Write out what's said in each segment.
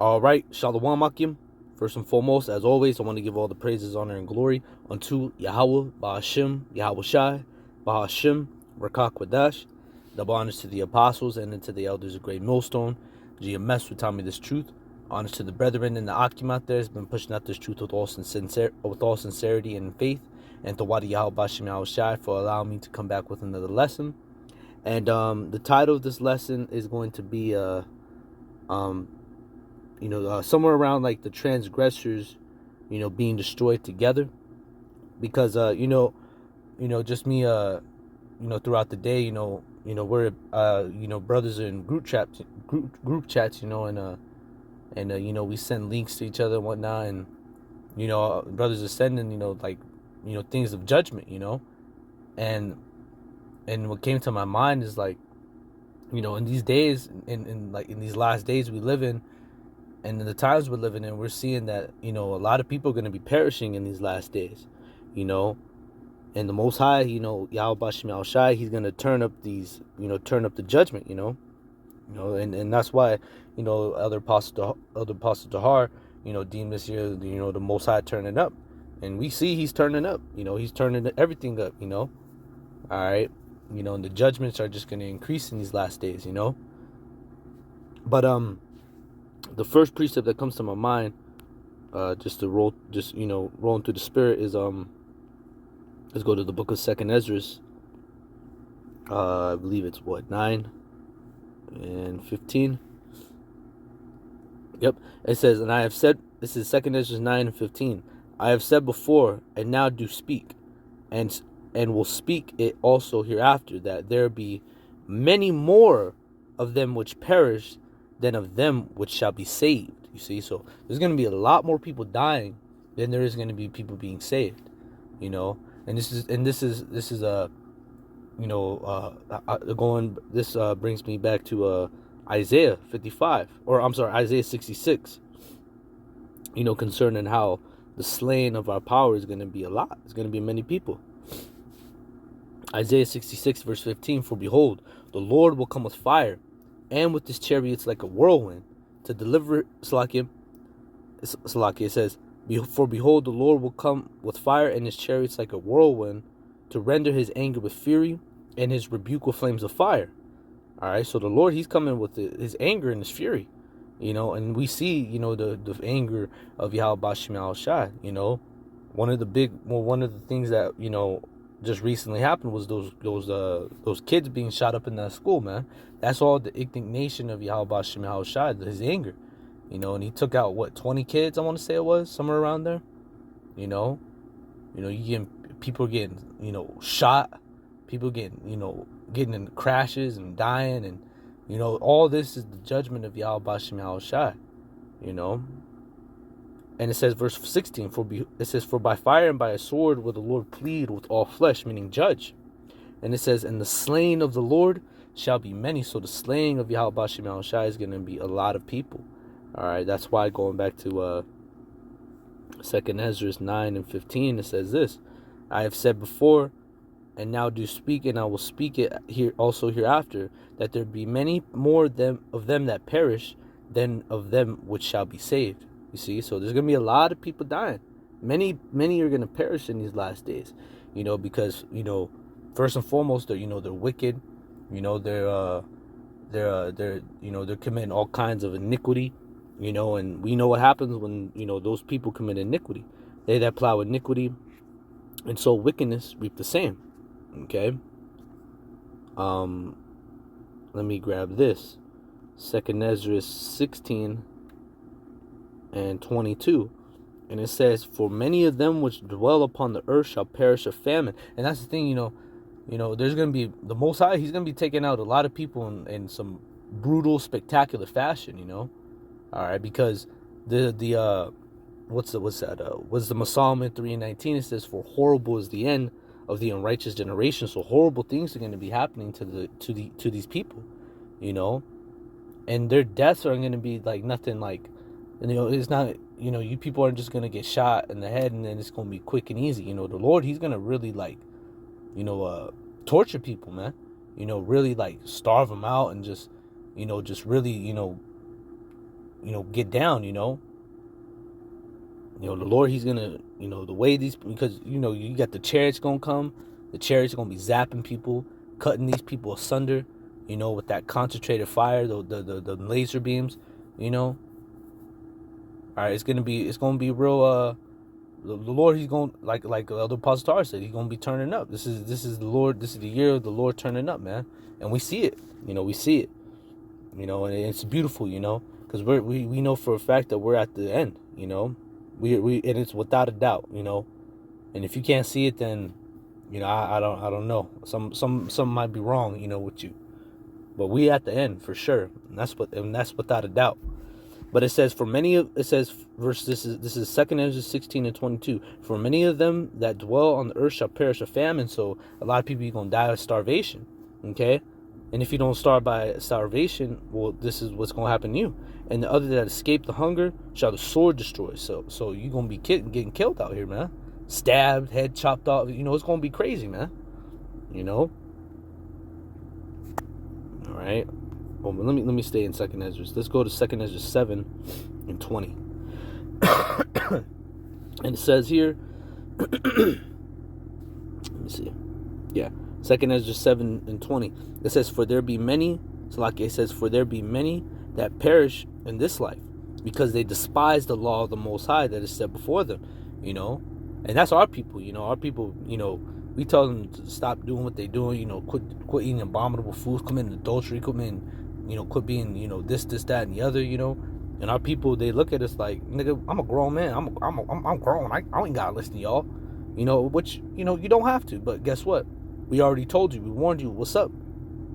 All right, Shalom Akim. First and foremost, as always, I want to give all the praises, honor, and glory unto Yahawah, Bahashim, YAHAWASHI, Bahashim, Rakak Wadash. Double honors to the apostles and to the elders of Great Millstone. GMS who taught me this truth. Honors to the brethren in the Akim out there has been pushing out this truth with all sincerity and faith. And to Wadi Yahawah Bashim YAHAWASHI for allowing me to come back with another lesson. And the title of this lesson is going to be somewhere around like the transgressors, being destroyed together, because just me, throughout the day, we're brothers in group chats, and we send links to each other and whatnot, and brothers are sending things of judgment, and what came to my mind is like, in these days, in these last days we live in. And in the times we're living in, we're seeing that, a lot of people are going to be perishing in these last days, and the Most High, Yahweh Bashim Al-Shai, he's going to turn up the judgment, and that's why, Elder Apostle Tahar, deemed this year, the Most High turning up. And we see he's turning up, he's turning everything up, all right, and the judgments are just going to increase in these last days, but, the first precept that comes to my mind, rolling through the spirit is let's go to the book of Second Esdras. I believe it's 9 and 15. Yep, it says, and I have said, this is Second Esdras 9 and 15. I have said before, and now do speak, and will speak it also hereafter, that there be many more of them which perish than of them which shall be saved. You see, so there's going to be a lot more people dying than there is going to be people being saved, and this brings me back to Isaiah 55, or I'm sorry, Isaiah 66, concerning how the slaying of our power is going to be a lot. It's going to be many people. Isaiah 66 verse 15, for behold, the Lord will come with fire, and with his chariots like a whirlwind, to deliver Salakia. It says, for behold, the Lord will come with fire, and his chariots like a whirlwind, to render his anger with fury, and his rebuke with flames of fire. All right, so the Lord, he's coming with his anger and his fury, and we see, the anger of Yahweh Bashim Al-Shai. One of the things that, just recently happened was those kids being shot up in that school, man. That's all the indignation of Yahweh Bashim Al-Shai, his anger, and he took out 20 kids, I want to say it was, somewhere around there. You getting people getting, shot, people getting in crashes and dying, and all this is the judgment of Yahweh Bashim Al-Shai, And it says, verse 16, for by fire and by a sword will the Lord plead with all flesh, meaning judge. And it says, and the slain of the Lord shall be many. So the slaying of Yahweh Bashim Al-Shai is going to be a lot of people. All right, that's why going back to 2nd Esdras 9 and 15, it says this, I have said before, and now do speak, and I will speak it here also hereafter, that there be many more of them that perish than of them which shall be saved. You see, so there's going to be a lot of people dying. Many are going to perish in these last days, because, first and foremost, they're wicked, they're committing all kinds of iniquity, and we know what happens when, those people commit iniquity. They that plow iniquity and sow wickedness reap the same. Okay. Let me grab this. 2nd Esdras 16 and 22, and it says, for many of them which dwell upon the earth shall perish of famine. And that's the thing, there's going to be the Most High, he's going to be taking out a lot of people in some brutal, spectacular fashion, all right, because what's the Psalm in 3:19, it says, for horrible is the end of the unrighteous generation. So horrible things are going to be happening to these people, and their deaths are going to be like nothing like, it's not, you people aren't just going to get shot in the head and then it's going to be quick and easy. The Lord, he's going to really torture people, man. Really starve them out and just really, get down, the Lord, he's gonna, the way these, because you got the chariots gonna come, the chariots gonna be zapping people, cutting these people asunder, with that concentrated fire, the laser beams, all right, it's gonna be real. The Lord, he's going, like Elder Apostle Tar said, he's gonna be turning up. This is the Lord. This is the year of the Lord turning up, man, and we see it. We see it. And it's beautiful, because we know for a fact that we're at the end. We and it's without a doubt, and if you can't see it, then I don't know. Some might be wrong, with you, but we at the end for sure, and that's without a doubt. But it says, verse, this is 2 Ezra 16:22. For many of them that dwell on the earth shall perish of famine. So a lot of people are going to die of starvation. Okay? And if you don't starve by starvation, well, this is what's going to happen to you. And the other that escape the hunger shall the sword destroy. So you're going to be getting killed out here, man. Stabbed, head chopped off. It's going to be crazy, man. All right? Well, let me stay in 2 Ezra. Let's go to 2 Ezra 7:20. And it says here, let me see. Yeah, 2 Ezra 7:20. It says, for there be many, so like it says, for there be many that perish in this life, because they despise the law of the Most High that is set before them, And that's our people, our people, we tell them to stop doing what they're doing, quit eating abominable foods, commit adultery, quit being, this, that, and the other, And our people, they look at us like, nigga, I'm a grown man. I'm grown. I ain't gotta listen to y'all, which, you don't have to. But guess what? We already told you. We warned you. What's up?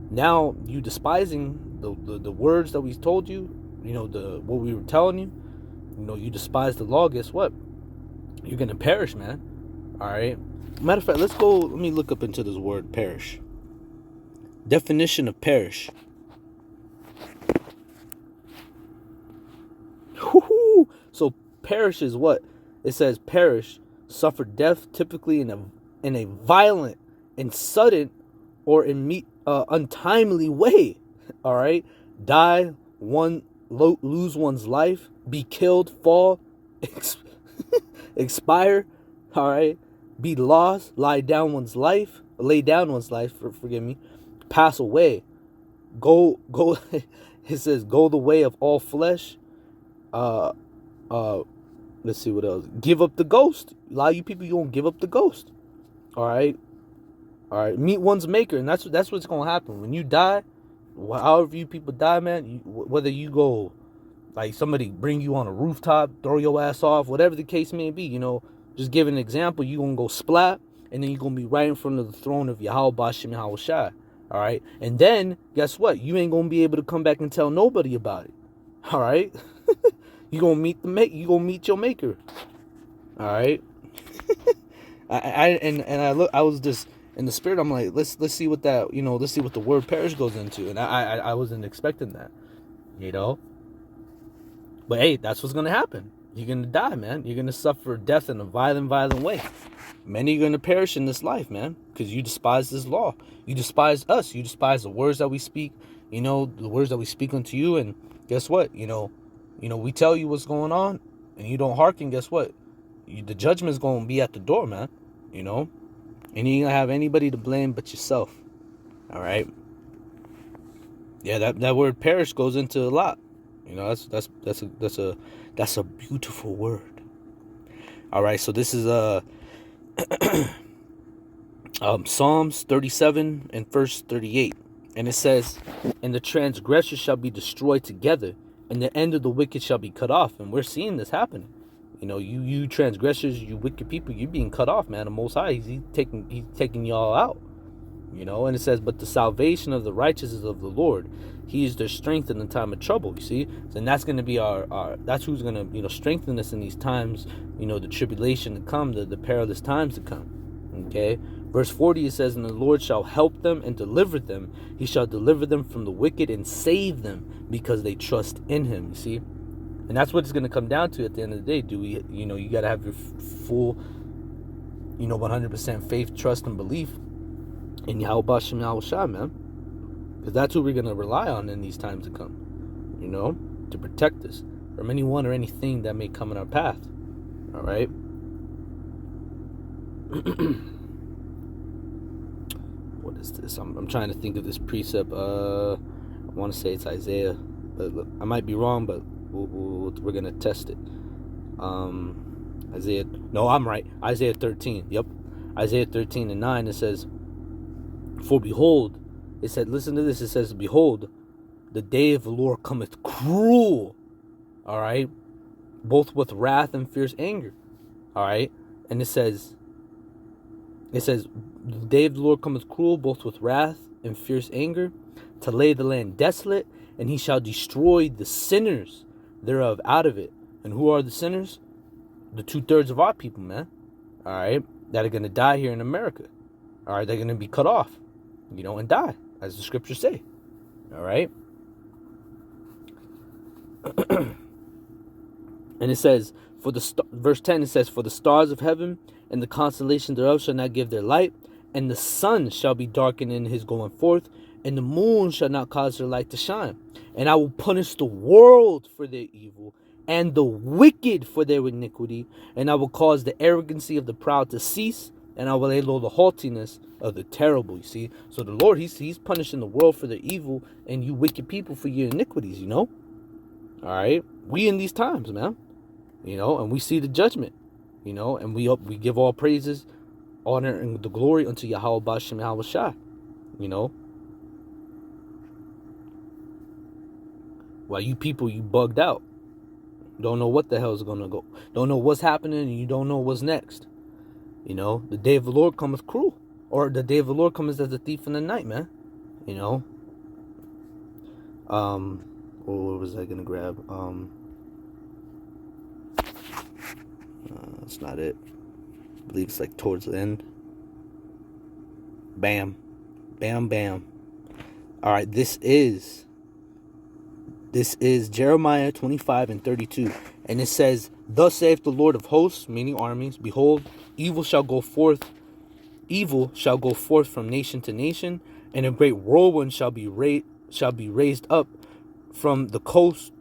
Now you despising the words that we told you, what we were telling you, you despise the law. Guess what? You're gonna perish, man. All right. Matter of fact, let's go. Let me look up into this word perish. Definition of perish. So perish is what? It says perish, suffer death, typically in a violent and sudden or untimely way. All right, die, lose one's life, be killed, fall, expire. All right, be lost, lay down one's life. Forgive me, pass away, go. It says go the way of all flesh. Let's see what else. Give up the ghost. A lot of you people, you gonna give up the ghost. All right. Meet one's maker, and that's what's gonna happen when you die. However you people die, man. Whether you go, like somebody bring you on a rooftop, throw your ass off, whatever the case may be. Just give an example. You gonna go splat, and then you gonna be right in front of the throne of YAHAWASHI, YAHAWASHI. All right. And then guess what? You ain't gonna be able to come back and tell nobody about it. All right. You gonna meet your maker. All right. I was just in the spirit. I'm like, let's see what that, let's see what the word perish goes into. And I wasn't expecting that, But hey, that's what's gonna happen. You're gonna die, man. You're gonna suffer death in a violent way. Many are gonna perish in this life, man, because you despise this law. You despise us. You despise the words that we speak. The words that we speak unto you. And guess what? We tell you what's going on, and you don't hearken. Guess what? The judgment's going to be at the door, man. And you ain't gonna have anybody to blame but yourself. All right. Yeah, that word perish goes into a lot. That's a beautiful word. All right. So this is Psalms 37 and verse 38, and it says, "And the transgressors shall be destroyed together, and the end of the wicked shall be cut off." And we're seeing this happening. You transgressors, you wicked people, you're being cut off, man. The Most High, he's taking y'all out. And it says, "But the salvation of the righteous is of the Lord. He is their strength in the time of trouble." You see? And that's going to be our that's who's going to, strengthen us in these times, the tribulation to come, the perilous times to come. Okay? Verse 40, it says, "And the Lord shall help them and deliver them. He shall deliver them from the wicked and save them, because they trust in him." You see? And that's what it's going to come down to at the end of the day. Do we, you got to have your full, 100% faith, trust, and belief in YAHAWASHI, YAHAWASHI, man. Because that's who we're going to rely on in these times to come, to protect us. from anyone or anything that may come in our path. All right. What is this? I'm trying to think of this precept. I want to say it's Isaiah, but I might be wrong. But we're gonna test it. Isaiah. No, I'm right. Isaiah 13. Yep. Isaiah 13:9. It says, "For behold," it said, listen to this. It says, "Behold, the day of the Lord cometh cruel." All right, both with wrath and fierce anger. All right, and it says, "The day of the Lord cometh cruel, both with wrath and fierce anger, to lay the land desolate, and he shall destroy the sinners thereof out of it." And who are the sinners? The 2/3 of our people, man. All right, that are gonna die here in America. All right, they're gonna be cut off, and die, as the scriptures say. All right. And it says, verse 10, it says, "For the stars of heaven and the constellation thereof shall not give their light, and the sun shall be darkened in his going forth, and the moon shall not cause her light to shine. And I will punish the world for their evil, and the wicked for their iniquity, and I will cause the arrogancy of the proud to cease, and I will lay low the haughtiness of the terrible." You see? So the Lord, he's punishing the world for their evil, and you wicked people for your iniquities, All right? We in these times, man. And we see the judgment, and we give all praises, honor, and the glory unto YAHAWASHI, While you people, you bugged out. Don't know what the hell is going to go. Don't know what's happening, and you don't know what's next. The day of the Lord cometh cruel. Or the day of the Lord cometh as a thief in the night, man. What was I going to grab? That's not it. I believe it's like towards the end. Bam. Bam, bam. All right, this is Jeremiah 25:32. And it says, "Thus saith the Lord of hosts," meaning armies, "Behold, evil shall go forth from nation to nation, and a great whirlwind shall be raised up from the coasts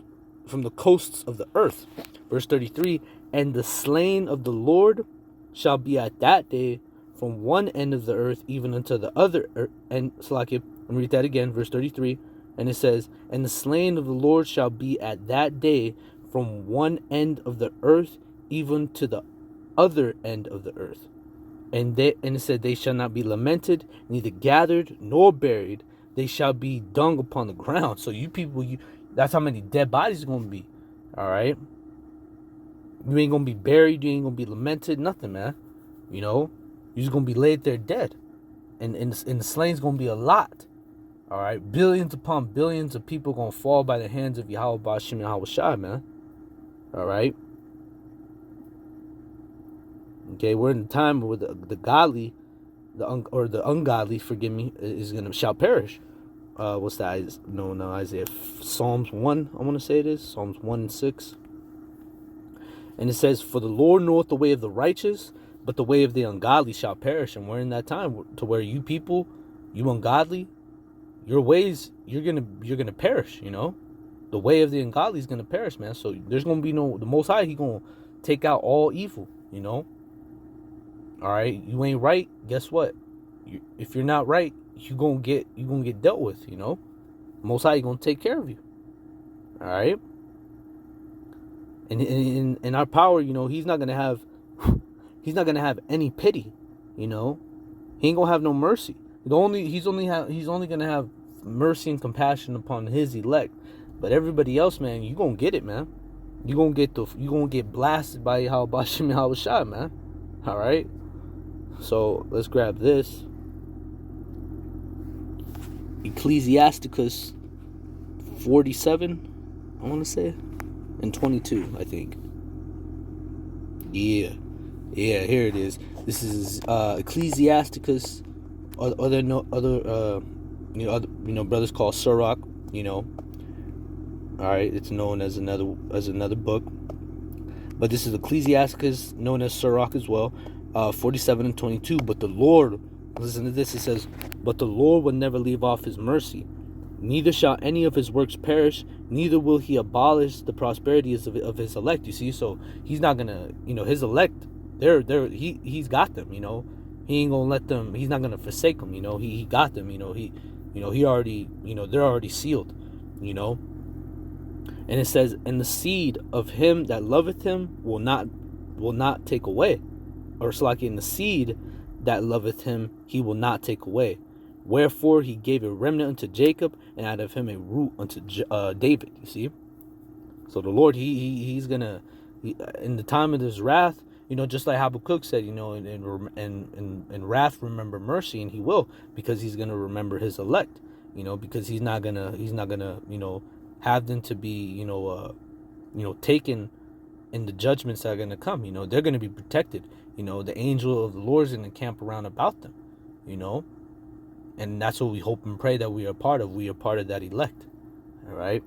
of the earth." Verse 33, "And the slain of the Lord shall be at that day from one end of the earth even unto the other end." Let me read that again, verse 33. And it says, "And the slain of the Lord shall be at that day from one end of the earth even to the other end of the earth. And it said, they shall not be lamented, neither gathered nor buried. They shall be dung upon the ground." So you people, that's how many dead bodies are going to be. All right. You ain't going to be buried. You ain't going to be lamented. Nothing, man. You're just going to be laid there dead. And the slain's going to be a lot. All right. Billions upon billions of people going to fall by the hands of YAHAWASHI, man. All right. Okay, we're in the time where the godly, the ungodly, forgive me, shall perish. What's that? No, Isaiah. Psalms 1, I want to say it is. Psalms 1 and 6. And it says, "For the Lord knoweth the way of the righteous, but the way of the ungodly shall perish." And we're in that time to where you people, you ungodly, your ways, you're gonna perish. The way of the ungodly is gonna perish, man. So there's gonna be the Most High. He gonna take out all evil. All right, you ain't right. Guess what? If you're not right, you gonna get dealt with. Most High gonna take care of you. All right. And in our power, he's not gonna have any pity. He ain't gonna have no mercy. He's only gonna have mercy and compassion upon his elect. But everybody else, man, you gonna get it, man. You gonna get blasted by YAHAWASHI, man. All right. So let's grab this. Ecclesiasticus 47, I want to say, and 22, I think. Yeah, here it is. This is Ecclesiasticus. Other brothers call Sirach. All right, it's known as another book, but this is Ecclesiasticus, known as Sirach as well. 47 and 22. "But the Lord," listen to this. It says, "But the Lord will never leave off his mercy, Neither shall any of his works perish, neither will he abolish the prosperity of his elect. You see, so he's not gonna, his elect, he's got them, he ain't gonna let them, he's not gonna forsake them, he got them, he already, they're already sealed, and it says, and the seed of him that loveth him will not take away, or it's like in the seed that loveth him, he will not take away. Wherefore he gave a remnant unto Jacob, and out of him a root unto David. You see, so the Lord, he's gonna, in the time of his wrath, just like Habakkuk said, in wrath remember mercy, and he will, because he's gonna remember his elect, because he's not gonna have them to be taken in the judgments that are gonna come. They're gonna be protected. The angel of the Lord is gonna camp around about them. And that's what we hope and pray that we are part of. We are part of that elect. All right.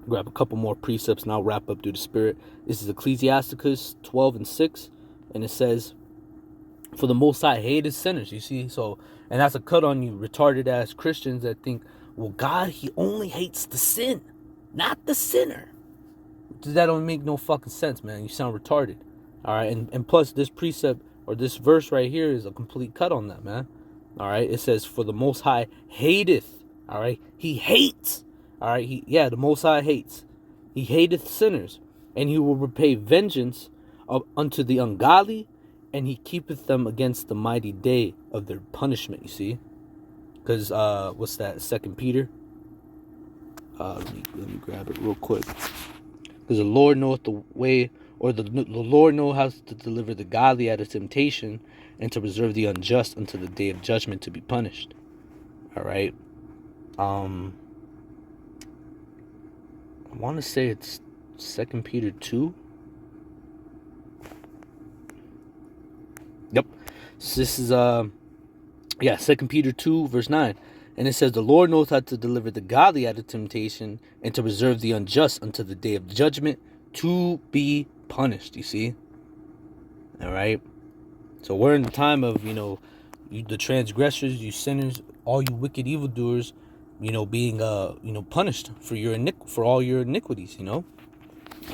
Grab a couple more precepts and I'll wrap up through the Spirit. This is Ecclesiasticus 12:6. And it says, for the Most High hated sinners. You see? So, and that's a cut on you retarded ass Christians that think, well, God, he only hates the sin, not the sinner. That don't make no fucking sense, man. You sound retarded. All right, and plus this precept or this verse right here is a complete cut on that, man. All right, it says, for the Most High hateth. All right, he hates. All right, the Most High hates. He hateth sinners, and he will repay vengeance unto the ungodly, and he keepeth them against the mighty day of their punishment. You see, because what's that? 2 Peter. Let me grab it real quick. Because the Lord knoweth the way. Or the Lord knows how to deliver the godly out of temptation, and to preserve the unjust until the day of judgment to be punished. All right. I want to say it's 2 Peter 2. Yep. So this is 2 Peter 2 verse 9. And it says, the Lord knows how to deliver the godly out of temptation, and to preserve the unjust until the day of judgment to be punished. You see? All right. So we're in the time of, the transgressors, you sinners, all you wicked evildoers, being punished for all your iniquities. I'm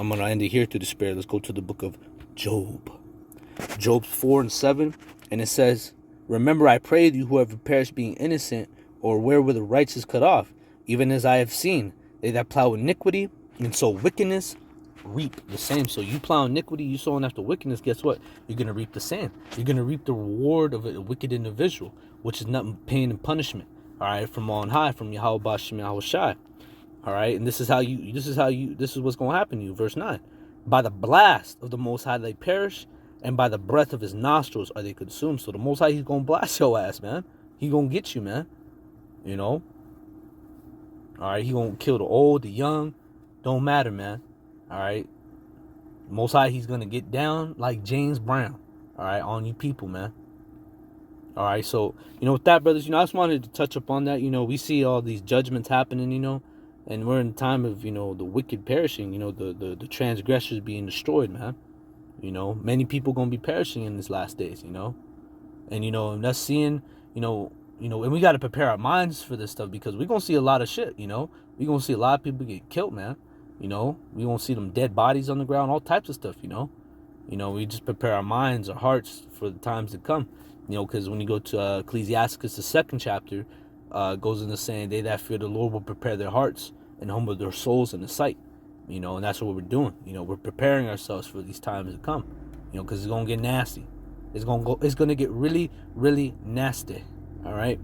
gonna end it here through the Spirit. Let's go to the book of Job. Job 4:7, and it says, remember, I pray you, whoever perished being innocent, or where were the righteous cut off, even as I have seen, they that plow iniquity and sow wickedness reap the same. So you plow iniquity, you sowing after wickedness, guess what? You're going to reap the same. You're going to reap the reward of a wicked individual, which is nothing pain and punishment. All right, from on high, from YAHAWASHI. All right, and this is what's going to happen to you. Verse 9. By the blast of the Most High they perish, and by the breath of his nostrils are they consumed. So the Most High, he's going to blast your ass, man. He going to get you, man. All right, he going to kill the old, the young. Don't matter, man. All right. Most High, he's going to get down like James Brown. All right, on you people, man. All right, so, with that, brothers, I just wanted to touch upon that. We see all these judgments happening, and we're in the time of, the wicked perishing, the transgressors being destroyed, man. Many people going to be perishing in these last days, and us seeing, and we got to prepare our minds for this stuff, because we're going to see a lot of shit, we're going to see a lot of people get killed, man. We won't see them dead bodies on the ground, all types of stuff, we just prepare our minds, our hearts for the times to come, because when you go to Ecclesiasticus, the 2nd chapter, goes into saying, they that fear the Lord will prepare their hearts and humble their souls in the sight, and that's what we're doing. We're preparing ourselves for these times to come, because it's going to get nasty. It's going to get really, really nasty. All right.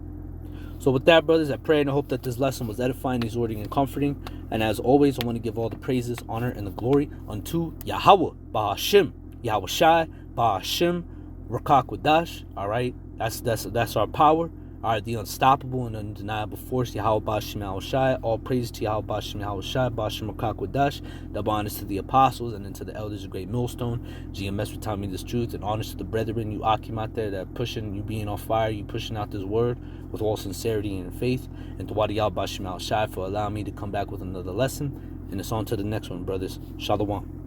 So with that, brothers, I pray and I hope that this lesson was edifying, exhorting, and comforting. And as always, I want to give all the praises, honor, and the glory unto Yahawah, Bahashim, YAHAWASHI, Bahashim, Rakakwadash. All right, that's our power. All right, the unstoppable and undeniable force, Yahawah Bashim YAHAWASHI. All praise to Yahawah Bashim YAHAWASHI, Bashim Rakakwadash. Double honors to the apostles and then to the elders of Great Millstone. GMS for telling me this truth, and honors to the brethren, you Akim out there that pushing, you being on fire, you pushing out this word with all sincerity and faith. And to Wadi Yahawah Bashim YAHAWASHI for allowing me to come back with another lesson. And it's on to the next one, brothers. Shalom.